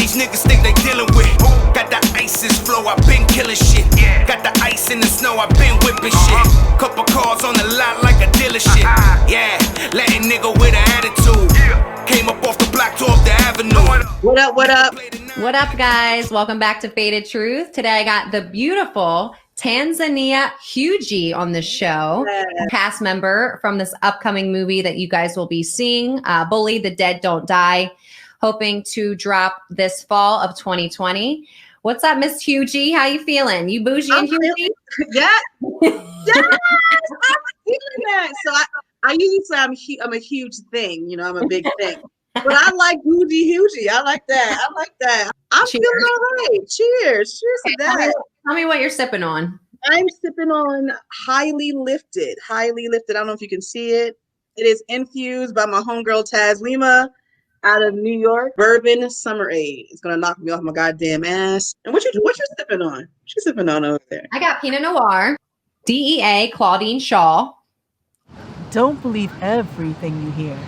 these niggas think they dealing with. Got the ISIS flow, I been killing shit. Got the ice in the snow, I been whipping shit. Couple cars on the lot like a dealership. Yeah, letting nigga with an attitude. Came up off the block to off the avenue. What up, what up? What up, guys? Welcome back to Faded Truth. Today I got the beautiful Tanzania Hughie on the show, a cast member from this upcoming movie that you guys will be seeing, Bully, The Dead Don't Die, hoping to drop this fall of 2020. What's up, Miss Hughie? How you feeling? You bougie and Hughie? Yeah. Yes, I'm feeling that. So I usually say I'm a huge thing. You know, I'm a big thing. But I like Hughie. I like that. I'm feeling all right. Cheers. Cheers to that. Tell me what you're sipping on. I'm sipping on Highly Lifted. I don't know if you can see it. It is infused by my homegirl Taz Lima out of New York. Bourbon Summer Aid. It's gonna knock me off my goddamn ass. And what you sipping on? What you sipping on over there? I got Pinot Noir, DEA Claudine Shaw. Don't believe everything you hear.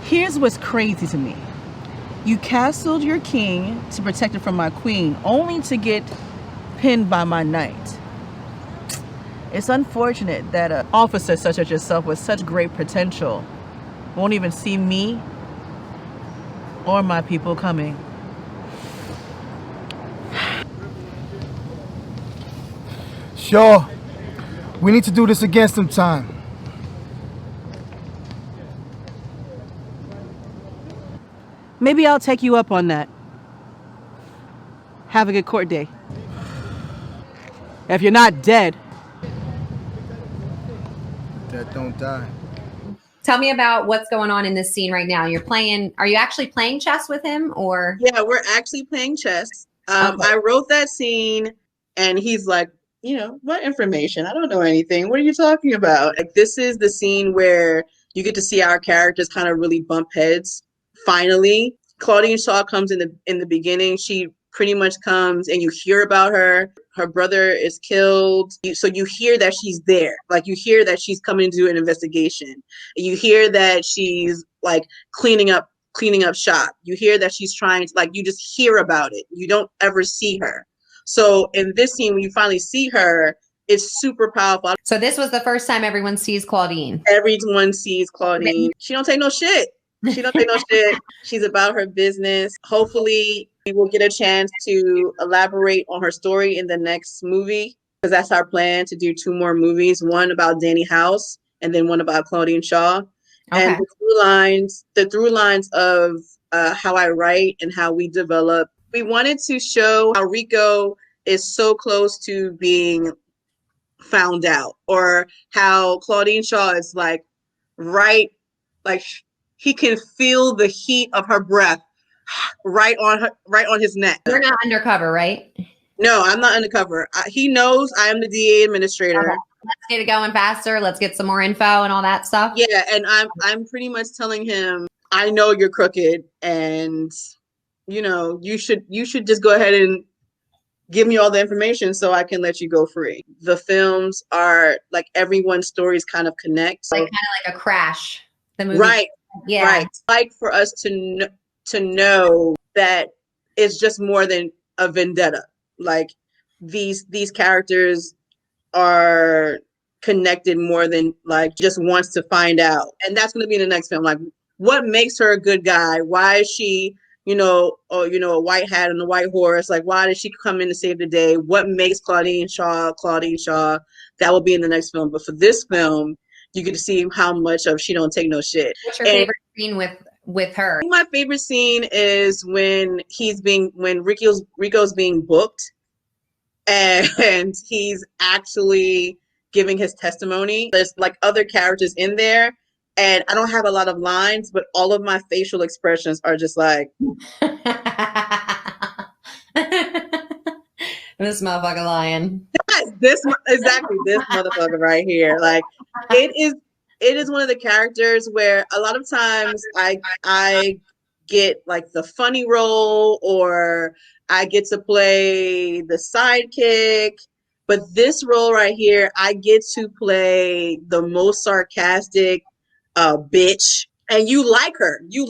Here's what's crazy to me. You castled your king to protect it from my queen, only to get pinned by my knight. It's unfortunate that an officer such as yourself with such great potential won't even see me or my people coming. Sure. We need to do this again sometime. Maybe I'll take you up on that. Have a good court day. If you're not dead. Dead don't die. Tell me about what's going on in this scene right now. Are you actually playing chess with him or? Yeah, we're actually playing chess. Okay. I wrote that scene and he's like, what information? I don't know anything. What are you talking about? Like, this is the scene where you get to see our characters kind of really bump heads. Finally, Claudine Shaw comes in the beginning. She pretty much comes and you hear about her. Her brother is killed. So you hear that she's there. Like, you hear that she's coming to do an investigation. You hear that she's like cleaning up shop. You hear that she's trying to, like, you just hear about it. You don't ever see her. So in this scene, when you finally see her, it's super powerful. So this was the first time everyone sees Claudine. Everyone sees Claudine. She don't take no shit. She's about her business. Hopefully we will get a chance to elaborate on her story in the next movie, because that's our plan, to do 2 more movies, one about Danny House and then one about Claudine Shaw. Okay. And the through lines of how I write and how we develop. We wanted to show how Rico is so close to being found out, or how Claudine Shaw is like he can feel the heat of her breath right on his neck. You're not undercover, right? No, I'm not undercover. He knows I am the DA administrator. Okay. Let's get it going faster. Let's get some more info and all that stuff. Yeah, and I'm pretty much telling him, I know you're crooked, and you should just go ahead and give me all the information so I can let you go free. The films are like, everyone's stories kind of connect. Like kind of like a Crash, the movie. Right. Yeah. Right. Like, for us to know that it's just more than a vendetta. Like, these characters are connected more than like just wants to find out. And that's going to be in the next film. Like, what makes her a good guy? Why is she, a white hat and a white horse? Like, why did she come in to save the day? What makes Claudine Shaw? That will be in the next film. But for this film, you get to see how much of she don't take no shit. What's your favorite scene with her? My favorite scene is when Rico's being booked, and he's actually giving his testimony. There's like other characters in there, and I don't have a lot of lines, but all of my facial expressions are just like this motherfucker lying. This motherfucker right here. Like, it is one of the characters where a lot of times I get like the funny role, or I get to play the sidekick. But this role right here, I get to play the most sarcastic bitch. And you like her. You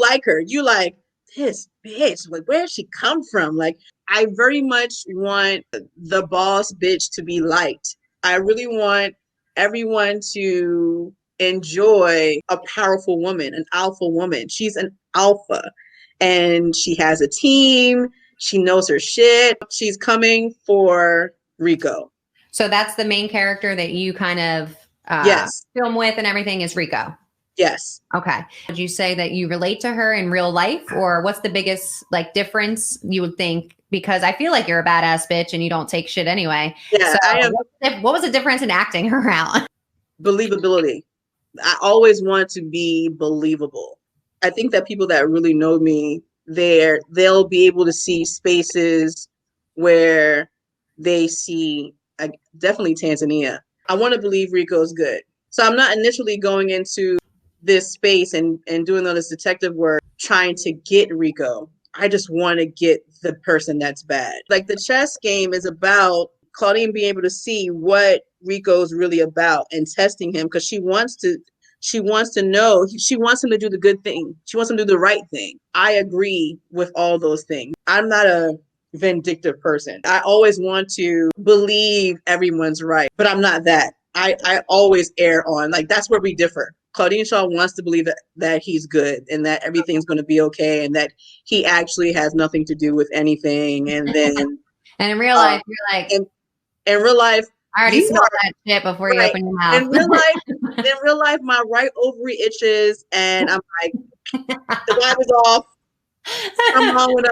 like, this bitch, like, where did she come from? Like, I very much want the boss bitch to be liked. I really want everyone to enjoy a powerful woman, an alpha woman. She's an alpha and she has a team. She knows her shit. She's coming for Rico. So that's the main character that you kind of Yes. film with and everything is Rico. Yes. Okay. Would you say that you relate to her in real life, or what's the biggest like difference you would think? Because I feel like you're a badass bitch and you don't take shit anyway. Yeah, so I am. What was the difference in acting her out? Believability. I always want to be believable. I think that people that really know me, they'll be able to see spaces where they see definitely Tanzania. I want to believe Rico's good. So I'm not initially going into this space and doing all this detective work trying to get Rico. I just want to get the person that's bad. Like, the chess game is about Claudine being able to see what Rico's really about and testing him, because she wants to know, she wants him to do the good thing. She wants him to do the right thing. I agree with all those things. I'm not a vindictive person. I always want to believe everyone's right, but I'm not that. I always err on, like, that's where we differ. Claudine Shaw wants to believe that he's good and that everything's going to be okay and that he actually has nothing to do with anything. And then and in real life, you're like, in real life, I already smelled that shit before you open your mouth. In real life, my right ovary itches and I'm like, the vibe is off. I'm wrong with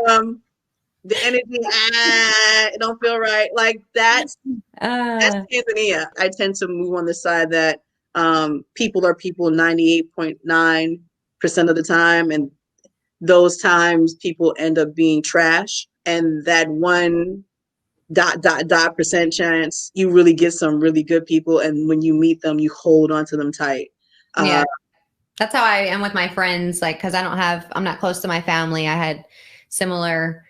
the energy, it don't feel right. Like, that's Tanzania. I tend to move on the side that people are people 98.9% of the time, and those times people end up being trash, and that 1% chance you really get some really good people, and when you meet them you hold on to them tight. Yeah, that's how I am with my friends, like, because I'm not close to my family. I had similar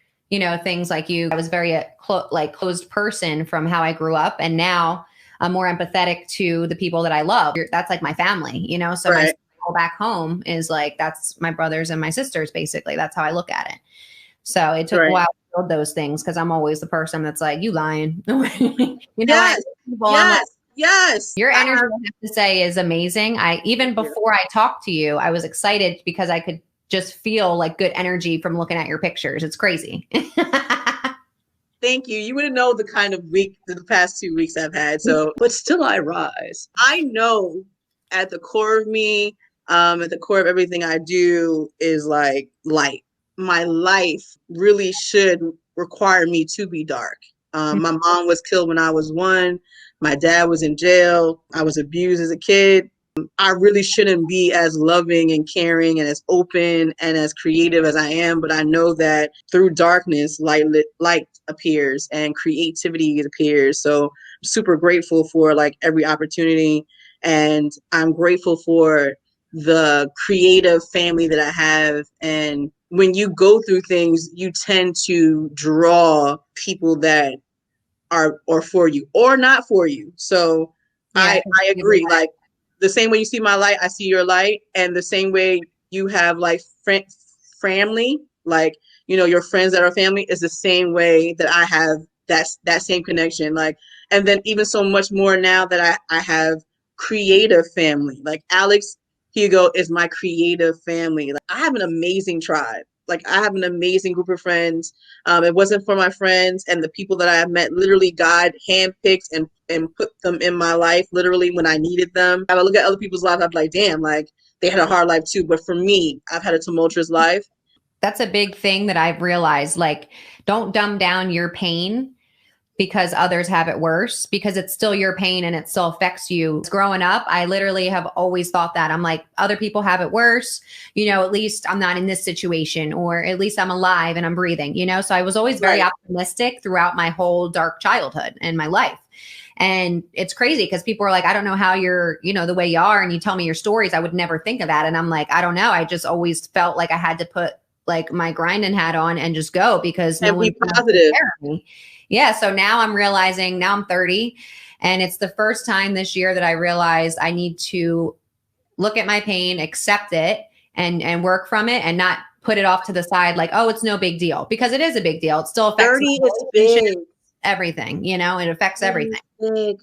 things like you. I was very closed person from how I grew up, and now I'm more empathetic to the people that I love. That's like my family, so my circle back home is like, that's my brothers and my sisters, basically. That's how I look at it. So it took a while to build those things, because I'm always the person that's like, you lying. Yes. Yes. Your energy, I have to say, is amazing. Even before I talked to you, I was excited because I could just feel like good energy from looking at your pictures. It's crazy. Thank you. You wouldn't know the kind of week, the past 2 weeks I've had. So, but still I rise. I know at the core of me, at the core of everything I do is like light. My life really should require me to be dark. My mom was killed when I was 1. My dad was in jail. I was abused as a kid. I really shouldn't be as loving and caring and as open and as creative as I am, but I know that through darkness, light appears and creativity appears. So I'm super grateful for like every opportunity, and I'm grateful for the creative family that I have. And when you go through things, you tend to draw people that are or for you or not for you. So I agree. Like, the same way you see my light, I see your light. And the same way you have like family, like, your friends that are family, is the same way that I have that same connection. Like, and then even so much more now that I have creative family. Like, Alex Hugo is my creative family. Like, I have an amazing tribe. Like, I have an amazing group of friends. It wasn't for my friends and the people that I have met. Literally, God handpicked and put them in my life literally when I needed them. I look at other people's lives, I'm like, damn, like, they had a hard life too. But for me, I've had a tumultuous life. That's a big thing that I've realized. Like, don't dumb down your pain because others have it worse, because it's still your pain and it still affects you. Growing up, I literally have always thought that. I'm like, other people have it worse. At least I'm not in this situation, or at least I'm alive and I'm breathing, So I was always very optimistic throughout my whole dark childhood and my life. And it's crazy because people are like, I don't know how you're, the way you are. And you tell me your stories. I would never think of that. And I'm like, I don't know. I just always felt like I had to put like my grinding hat on and just go, because no one's positive. Me. Yeah. So now I'm realizing, now I'm 30, and it's the first time this year that I realized I need to look at my pain, accept it, and work from it, and not put it off to the side like, oh, it's no big deal, because it is a big deal. It still affects 30 is big. everything, you know, it affects everything. Big.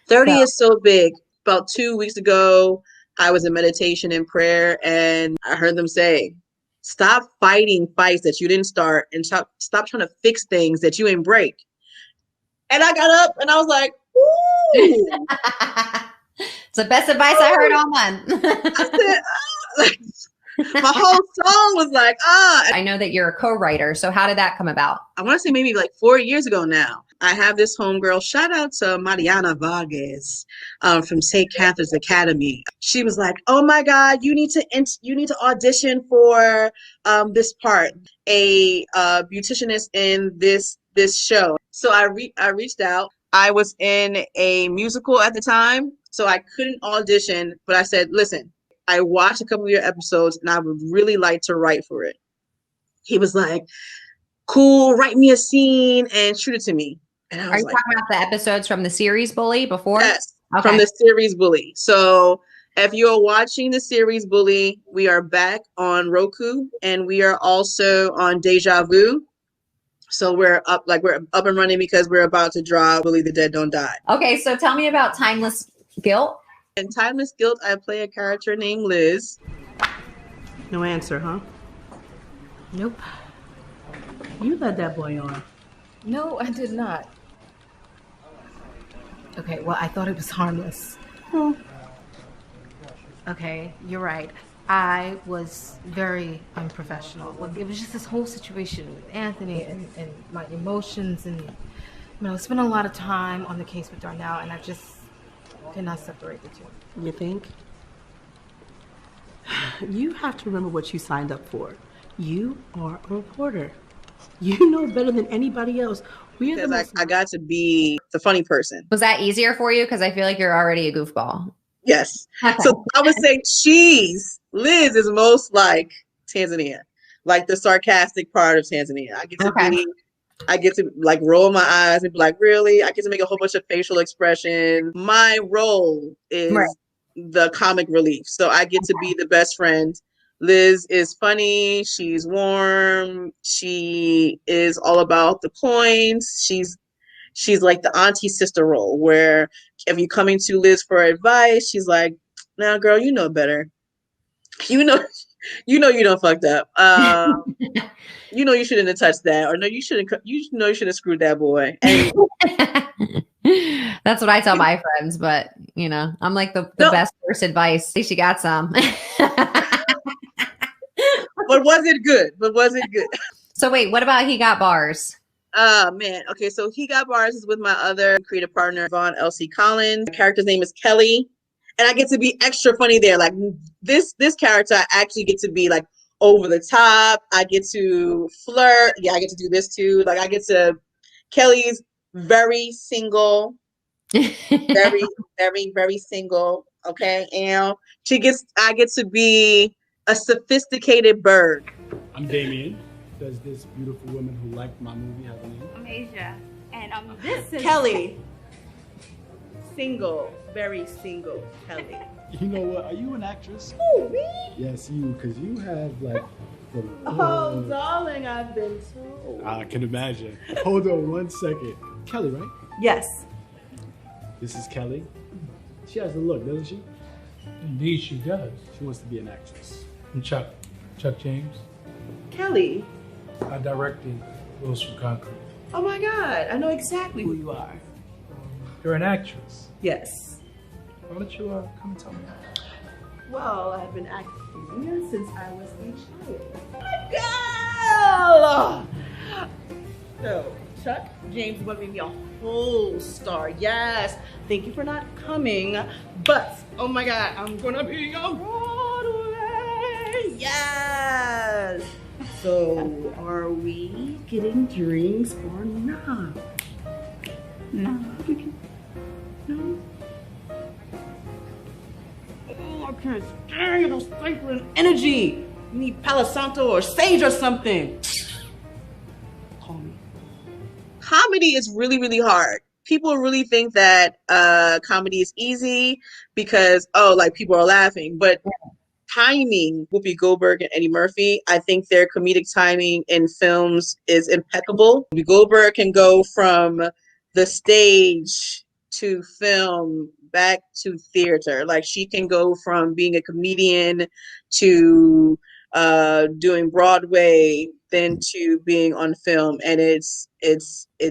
30 is so big. About 2 weeks ago, I was in meditation and prayer, and I heard them say, stop fighting fights that you didn't start, and stop trying to fix things that you ain't break. And I got up and I was like, ooh. It's the best advice I heard all month. I said, my whole soul was like, I know that you're a co-writer. So how did that come about? I want to say maybe like 4 years ago now. I have this homegirl, shout out to Mariana Vargas from St. Catherine's Academy. She was like, oh my God, you need to audition for this part, a beauticianist in this show. So I reached out. I was in a musical at the time, so I couldn't audition, but I said, listen, I watched a couple of your episodes and I would really like to write for it. He was like, cool, write me a scene and shoot it to me. And I was talking about the episodes from the series Bully before? Yes, okay. From the series Bully. So if you're watching the series Bully, we are back on Roku, and we are also on Deja Vu. So we're up and running because we're about to draw Bully the Dead Don't Die. Okay, so tell me about Timeless Guilt. In Timeless Guilt, I play a character named Liz. No answer, huh? Nope. You led that boy on. No, I did not. Okay, well, I thought it was harmless. Okay, you're right. I was very unprofessional. It was just this whole situation with Anthony and my emotions, and I spent a lot of time on the case with Darnell, and I just cannot separate the two. You think? You have to remember what you signed up for. You are a reporter. You know better than anybody else. I got to be the funny person. Was that easier for you? Because I feel like you're already a goofball. Yes. Okay. So I would say Liz is most like Tanzania, like the sarcastic part of Tanzania. I get to like roll my eyes and be like, really? I get to make a whole bunch of facial expressions. My role is the comic relief. So I get to be the best friend. Liz is funny. She's warm. She is all about the coins. She's like the auntie sister role, where if you're coming to Liz for advice, she's like, "Now, girl, you know better. You know you don't fucked up. You know you shouldn't have touched that, or no, you shouldn't. You know you should have screwed that boy." And that's what I tell my friends, but I'm like the best first advice. At least you got some. But was it good? So wait, what about He Got Bars? Man. Okay, so He Got Bars is with my other creative partner, Vaughn Elsie Collins. The character's name is Kelly. And I get to be extra funny there. Like this character, I actually get to be like over the top. I get to flirt. Yeah, I get to do this too. Like Kelly's very single. Very, very, very single. Okay. And I get to be a sophisticated bird. I'm Damien. Does this beautiful woman who liked my movie have a name? I'm Asia. And this is Kelly. Single, very single Kelly. You know what? Are you an actress? Oh, me? Yes, you, because you have like Oh, darling, I've been told. I can imagine. Hold on 1 second. Kelly, right? Yes. This is Kelly. She has the look, doesn't she? Indeed, she does. She wants to be an actress. And Chuck James. Kelly. I directed Rose from Concrete. Oh my God, I know exactly who you are. You're an actress. Yes. Why don't you come and tell me? Well, I've been acting since I was a child. Girl! So, Chuck James wanted me to be a whole star. Yes. Thank you for not coming. But, oh my God, I'm gonna be on Broadway. Yes. So, are we getting drinks or not? no. No? Oh, I can't stand those stifling energy. You need Palo Santo or Sage or something. Call me. Comedy is really, really hard. People really think that comedy is easy because, like people are laughing. But timing, Whoopi Goldberg and Eddie Murphy, I think their comedic timing in films is impeccable. Whoopi Goldberg can go from the stage to film back to theater. Like she can go from being a comedian to doing Broadway, then to being on film, and it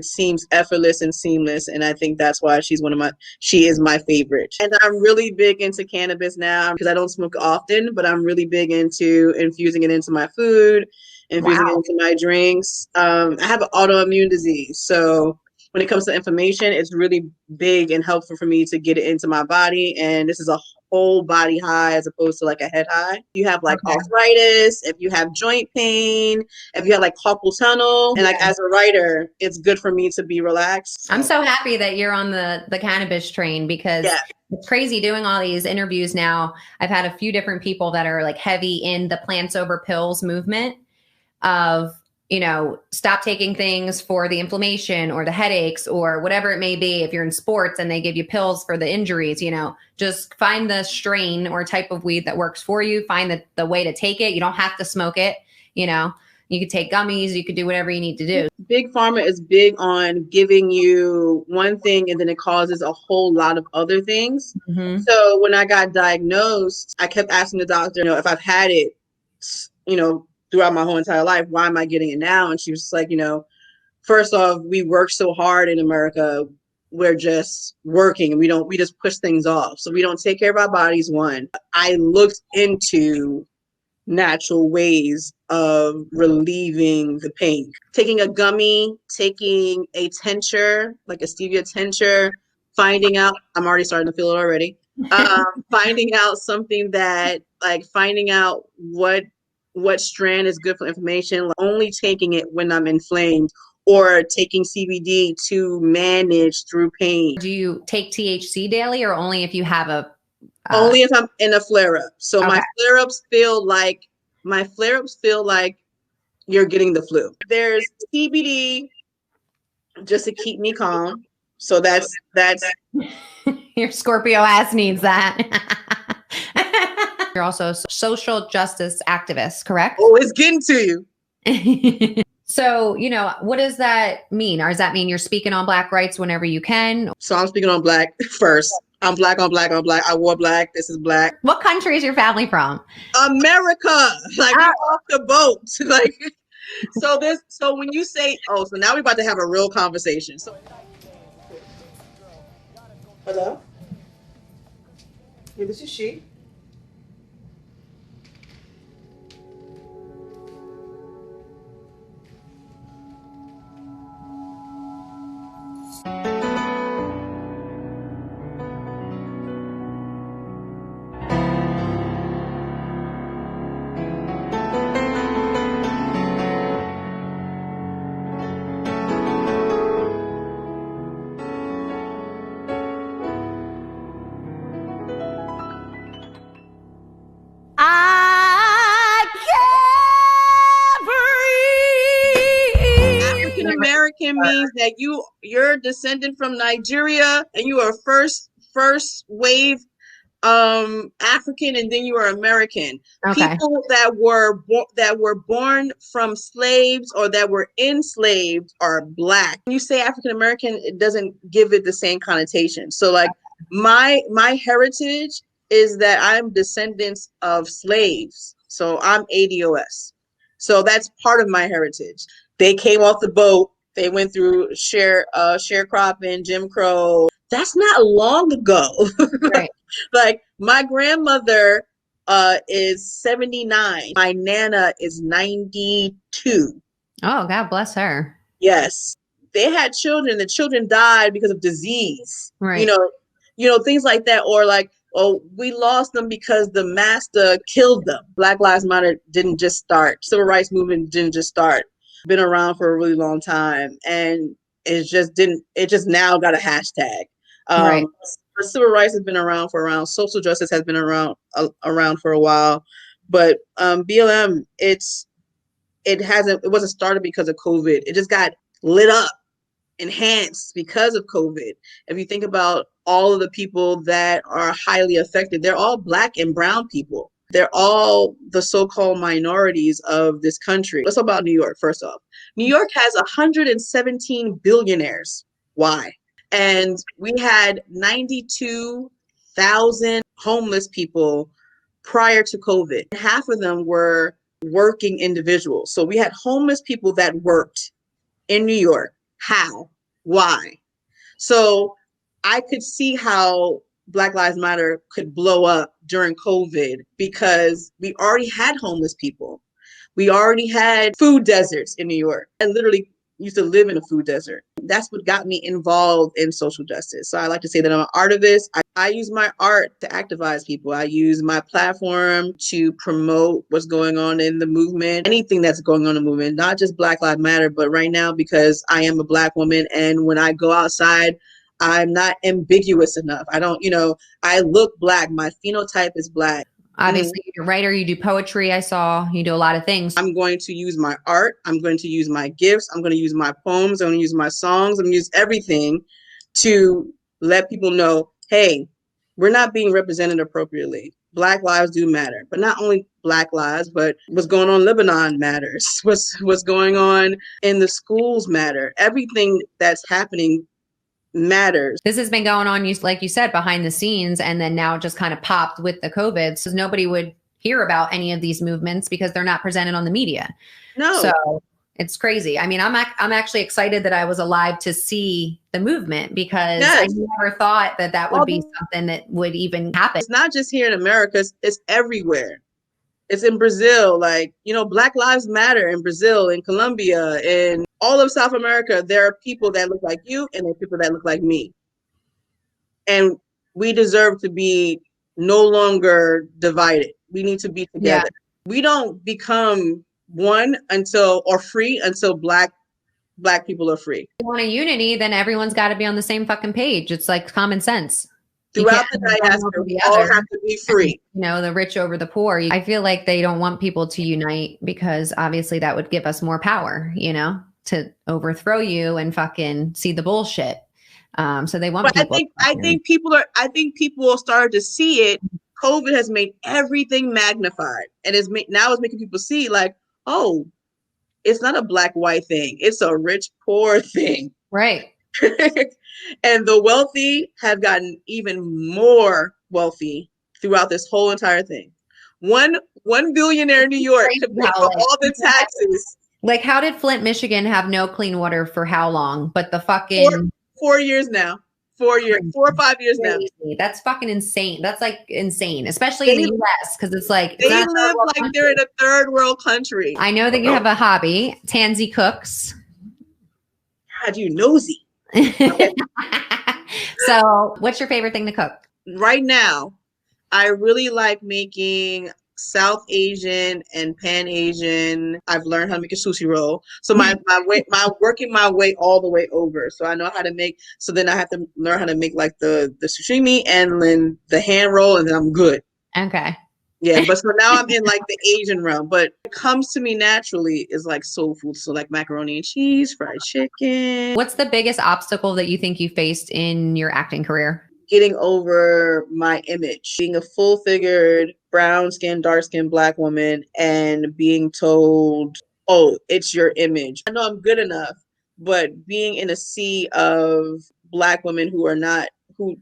seems effortless and seamless, and I think that's why she is my favorite. And I'm really big into cannabis now because I don't smoke often, but I'm really big into infusing it into my food, infusing it into my drinks. I have an autoimmune disease, so when it comes to inflammation, it's really big and helpful for me to get it into my body. And this is a whole body high as opposed to like a head high. You have like arthritis, if you have joint pain, if you have like carpal tunnel, and like as a writer, it's good for me to be relaxed. I'm so happy that you're on the cannabis train because it's crazy doing all these interviews now. I've had a few different people that are like heavy in the plants over pills movement of, you know, stop taking things for the inflammation or the headaches or whatever it may be. If you're in sports and they give you pills for the injuries, you know, just find the strain or type of weed that works for you. Find the way to take it. You don't have to smoke it. You know, you could take gummies. You could do whatever you need to do. Big Pharma is big on giving you one thing and then it causes a whole lot of other things. Mm-hmm. So when I got diagnosed, I kept asking the doctor, you know, if I've had it, you know, throughout my whole entire life, why am I getting it now? And she was like, you know, first off, we work so hard in America. We're just working and we just push things off. So we don't take care of our bodies. One, I looked into natural ways of relieving the pain. Taking a gummy, taking a tincture, like a stevia tincture, finding out, I'm already starting to feel it already. Finding out something that, like finding out what strand is good for inflammation, like only taking it when I'm inflamed, or taking CBD to manage through pain. Do you take THC daily or only if you have a... Only if I'm in a flare-up. So my flare-ups feel like you're getting the flu. There's CBD just to keep me calm. So that's your Scorpio ass needs that. You're also a social justice activist, correct? Oh, it's getting to you. So, you know, what does that mean? Or does that mean you're speaking on Black rights whenever you can? So I'm speaking on Black first. I'm Black on Black on Black. I wore Black. This is Black. What country is your family from? America. Like, we're off the boat. Like, so when you say, so now we're about to have a real conversation. So, hello? Hey, this is she. American means that you're descended from Nigeria and you are first wave African, and then you are American. Okay. People that were born from slaves or that were enslaved are Black. When you say African American, it doesn't give it the same connotation. So like my heritage is that I'm descendants of slaves. So I'm ADOS. So that's part of my heritage. They came off the boat. They went through sharecropping, Jim Crow. That's not long ago. Right. Like my grandmother is 79. My Nana is 92. Oh, God bless her. Yes. They had children. The children died because of disease. Right. You know, things like that. Or like, oh, we lost them because the master killed them. Black Lives Matter didn't just start. Civil rights movement didn't just start. Been around for a really long time, and it just now got a hashtag. Right. Civil rights has been around social justice has been around for a while, but BLM it wasn't started because of COVID. It just got lit up, enhanced because of COVID. If you think about all of the people that are highly affected, they're all Black and brown people. They're all the so-called minorities of this country. Let's talk about New York first off. New York has 117 billionaires. Why? And we had 92,000 homeless people prior to COVID. Half of them were working individuals. So we had homeless people that worked in New York. How? Why? So I could see how Black Lives Matter could blow up during COVID because we already had homeless people. We already had food deserts in New York. I literally used to live in a food desert. That's what got me involved in social justice. So I like to say that I'm an artivist. I use my art to activize people. I use my platform to promote what's going on in the movement, anything that's going on in the movement, not just Black Lives Matter, but right now because I am a Black woman and when I go outside, I'm not ambiguous enough. I don't, I look Black. My phenotype is Black. Obviously, you're a writer, you do poetry, I saw. You do a lot of things. I'm going to use my art. I'm going to use my gifts. I'm going to use my poems. I'm going to use my songs. I'm going to use everything to let people know, hey, we're not being represented appropriately. Black lives do matter. But not only Black lives, but what's going on in Lebanon matters. What's going on in the schools matter. Everything that's happening matters. This has been going on, like you said, behind the scenes, and then now just kind of popped with the COVID. So nobody would hear about any of these movements because they're not presented on the media. No. So it's crazy. I mean, I'm actually excited that I was alive to see the movement because I never thought that would be something that would even happen. It's not just here in America, it's everywhere. It's in Brazil, Black Lives Matter in Brazil, in Colombia, in all of South America. There are people that look like you and there are people that look like me. And we deserve to be no longer divided. We need to be together. Yeah. We don't become one free until Black people are free. If you want a unity, then everyone's got to be on the same fucking page. It's like common sense. Throughout the diaspora, we all have to be free. The rich over the poor. I feel like they don't want people to unite because obviously that would give us more power, to overthrow you and fucking see the bullshit. So they want people. I think people started to see it. COVID has made everything magnified and now it's making people see like, oh, it's not a Black-white thing. It's a rich-poor thing. Right. And the wealthy have gotten even more wealthy throughout this whole entire thing. One billionaire in New York to pay for all the taxes. Like, how did Flint, Michigan have no clean water for how long? But the fucking 4 years now. 4 or 5 years now. That's fucking insane. That's like insane, especially in the US, because it's like they live like they're in a third world country. I know that you have a hobby, Tansy cooks. God, you nosy. So what's your favorite thing to cook? Right now, I really like making South Asian and Pan Asian. I've learned how to make a sushi roll. So my working my way all the way over. So I know how to make, so then I have to learn how to make like the sashimi and then the hand roll and then I'm good. Okay. Yeah, but so now I'm in like the Asian realm, but what comes to me naturally is like soul food. So like macaroni and cheese, fried chicken. What's the biggest obstacle that you think you faced in your acting career? Getting over my image, being a full-figured, brown-skinned, dark-skinned Black woman and being told, oh, it's your image. I know I'm good enough, but being in a sea of Black women who are not, who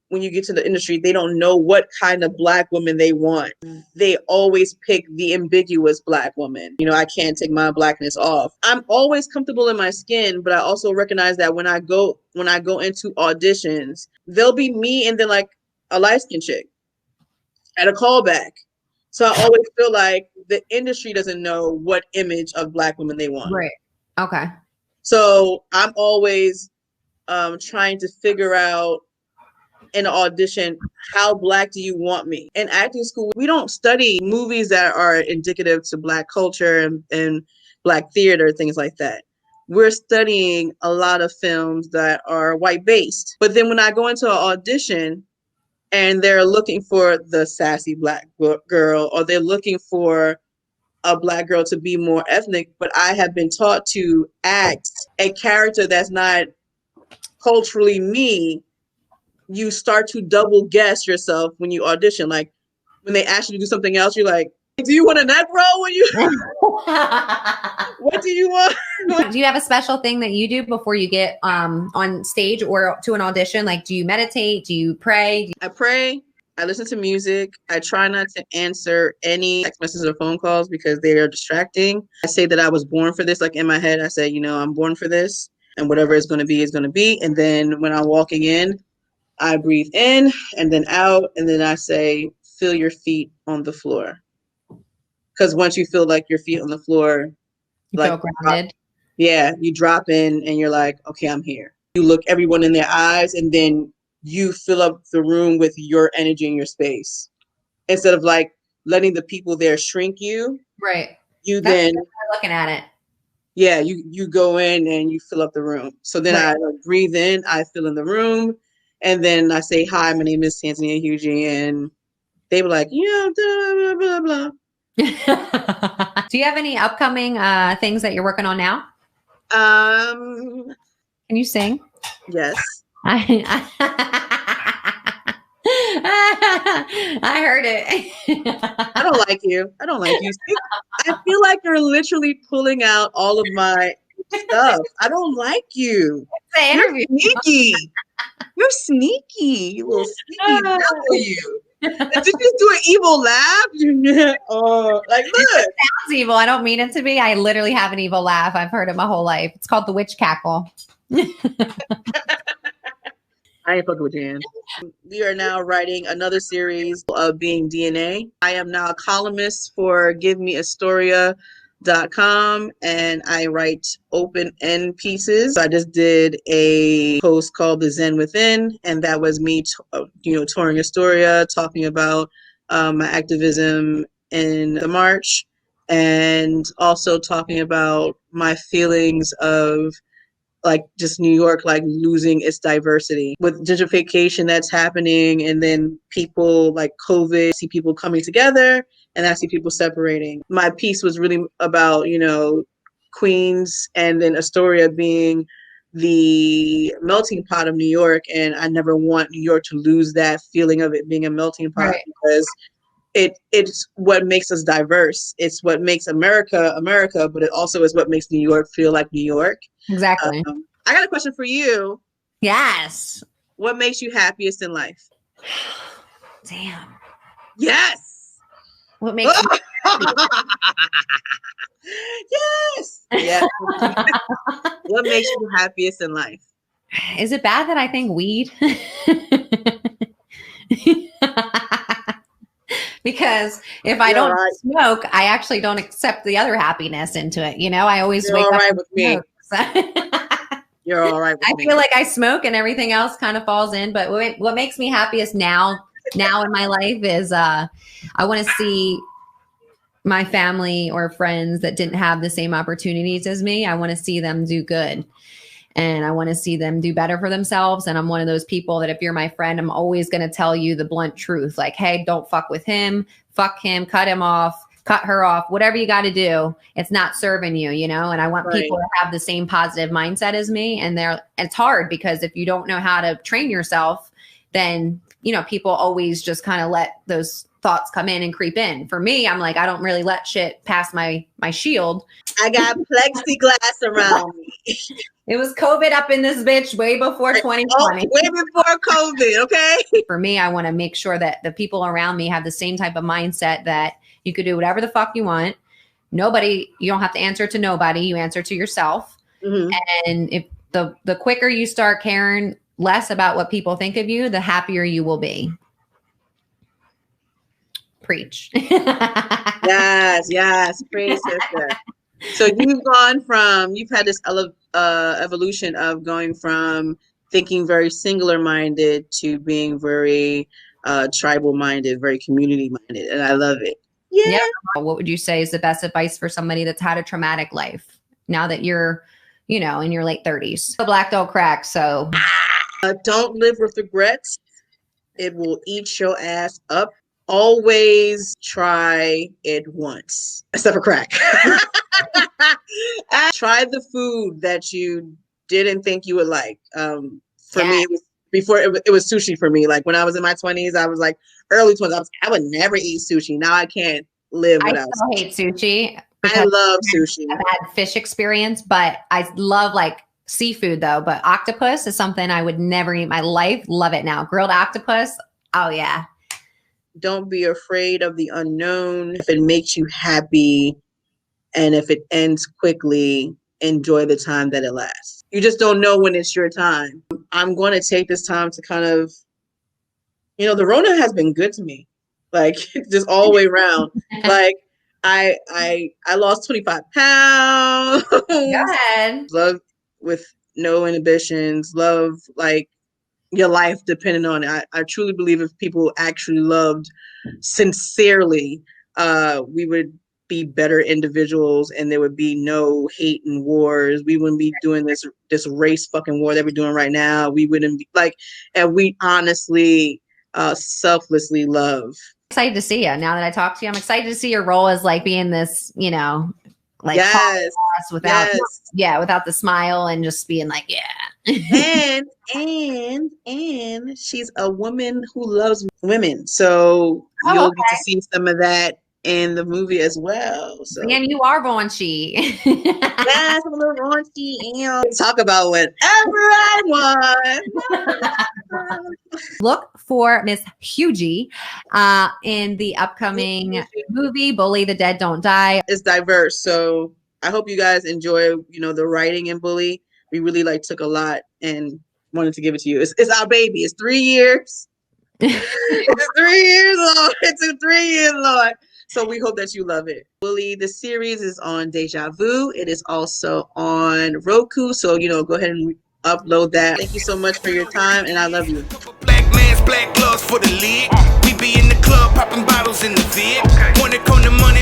when you get to the industry, they don't know what kind of Black woman they want. They always pick the ambiguous Black woman. I can't take my Blackness off. I'm always comfortable in my skin, but I also recognize that when I go into auditions, there'll be me and then like a light-skinned chick at a callback. So I always feel like the industry doesn't know what image of Black women they want. Right. Okay. So I'm always trying to figure out in an audition, how Black do you want me? In acting school, we don't study movies that are indicative to Black culture and Black theater, things like that. We're studying a lot of films that are white-based. But then when I go into an audition and they're looking for the sassy Black girl, or they're looking for a Black girl to be more ethnic, but I have been taught to act a character that's not culturally me, you start to double guess yourself when you audition. Like, when they ask you to do something else, you're like, do you want a neck roll when you what do you want? Do you have a special thing that you do before you get on stage or to an audition? Like, do you meditate? Do you pray? I pray. I listen to music. I try not to answer any text messages or phone calls because they are distracting. I say that I was born for this. Like in my head, I say, I'm born for this, and whatever it's going to be is going to be. And then when I'm walking in, I breathe in and then out. And then I say, feel your feet on the floor. Because once you feel like your feet on the floor, you feel grounded. You drop in and you're like, okay, I'm here. You look everyone in their eyes and then you fill up the room with your energy and your space. Instead of like letting the people there shrink you. Right. You That's then looking at it. Yeah, you go in and you fill up the room. So then I breathe in, I fill in the room, and then I say, hi, my name is Tanzania Hughie, and they were like, blah, blah, blah, blah. Do you have any upcoming things that you're working on now? Can you sing? Yes. I heard it. I don't like you. I feel like you're literally pulling out all of my stuff. I don't like you. You're sneaky. You're sneaky. You little sneaky devil, you. Did you do an evil laugh? Like, look. It sounds evil. I don't mean it to be. I literally have an evil laugh. I've heard it my whole life. It's called the witch cackle. I ain't fucking with Jan. We are now writing another series of Being DNA. I am now a columnist for GiveMeAstoria.com, and I write open-end pieces. I just did a post called The Zen Within, and that was me, touring Astoria, talking about my activism in the march, and also talking about my feelings of like just New York, like losing its diversity with gentrification that's happening. And then people like COVID, see people coming together and I see people separating. My piece was really about, Queens and then Astoria being the melting pot of New York. And I never want New York to lose that feeling of it being a melting pot because it's what makes us diverse. It's what makes America, America, but it also is what makes New York feel like New York. Exactly. I got a question for you. Yes. What makes you happiest in life? Damn. Yes. What makes you Yes. Yeah. What makes you happiest in life? Is it bad that I think weed? Because if I don't smoke, I actually don't accept the other happiness into it. I always wake up. With me. You're all right with me. I feel like I smoke and everything else kind of falls in. But what makes me happiest now in my life is I want to see my family or friends that didn't have the same opportunities as me. I want to see them do good. And I want to see them do better for themselves. And I'm one of those people that if you're my friend, I'm always going to tell you the blunt truth. Like, hey, don't fuck with him. Fuck him. Cut him off. Cut her off. Whatever you got to do. It's not serving you, And I want people to have the same positive mindset as me. And it's hard because if you don't know how to train yourself, then, people always just kind of let those thoughts come in and creep in. For me, I'm like, I don't really let shit pass my shield. I got plexiglass around me. It was COVID up in this bitch way before 2020. Way before COVID, okay? For me, I want to make sure that the people around me have the same type of mindset that you could do whatever the fuck you want. You don't have to answer to nobody. You answer to yourself. Mm-hmm. And if the quicker you start caring less about what people think of you, the happier you will be. Preach. Yes. Preach, sister. So you've had this evolution of going from thinking very singular minded to being very tribal minded, very community minded. And I love it. Yeah. What would you say is the best advice for somebody that's had a traumatic life now that you're, in your late 30s? The black don't crack. So don't live with regrets. It will eat your ass up. Always try it once, except for crack. Try the food that you didn't think you would like. For me, before it was sushi for me. Like when I was in my 20s, I was like early 20s. I would never eat sushi. Now I can't live without. I still hate sushi. I love sushi. I've had fish experience, but I love like seafood though. But octopus is something I would never eat in my life. Love it now. Grilled octopus. Oh yeah. Don't be afraid of the unknown. If it makes you happy and if it ends quickly, enjoy the time that it lasts. You just don't know when it's your time. I'm going to take this time to kind of, the Rona has been good to me. Like just all the way around. Like I lost 25 pounds. Go ahead. Love with no inhibitions. Love like your life depending on it. I truly believe if people actually loved sincerely, we would be better individuals and there would be no hate and wars. We wouldn't be doing this race fucking war that we're doing right now. We wouldn't be like, and we honestly selflessly love. Excited to see you. Now that I talked to you, I'm excited to see your role as like being this, like yes, without without the smile and just being like, yeah. and she's a woman who loves women. So you'll get to see some of that in the movie as well. So damn, you are raunchy. yes, I'm a little raunchy. Talk about whatever I want. Look for Miss Hughie in the upcoming movie Bully the Dead Don't Die. It's diverse, so I hope you guys enjoy the writing in Bully. We really took a lot and wanted to give it to you. It's our baby. It's 3 years. It's 3 years long. It's 3 years long. So we hope that you love it. Bully, the series is on Deja Vu. It is also on Roku. So, go ahead and upload that. Thank you so much for your time, and I love you. Black man's black gloves for the lid. We be in the club popping bottles in the vid. Wanna come to money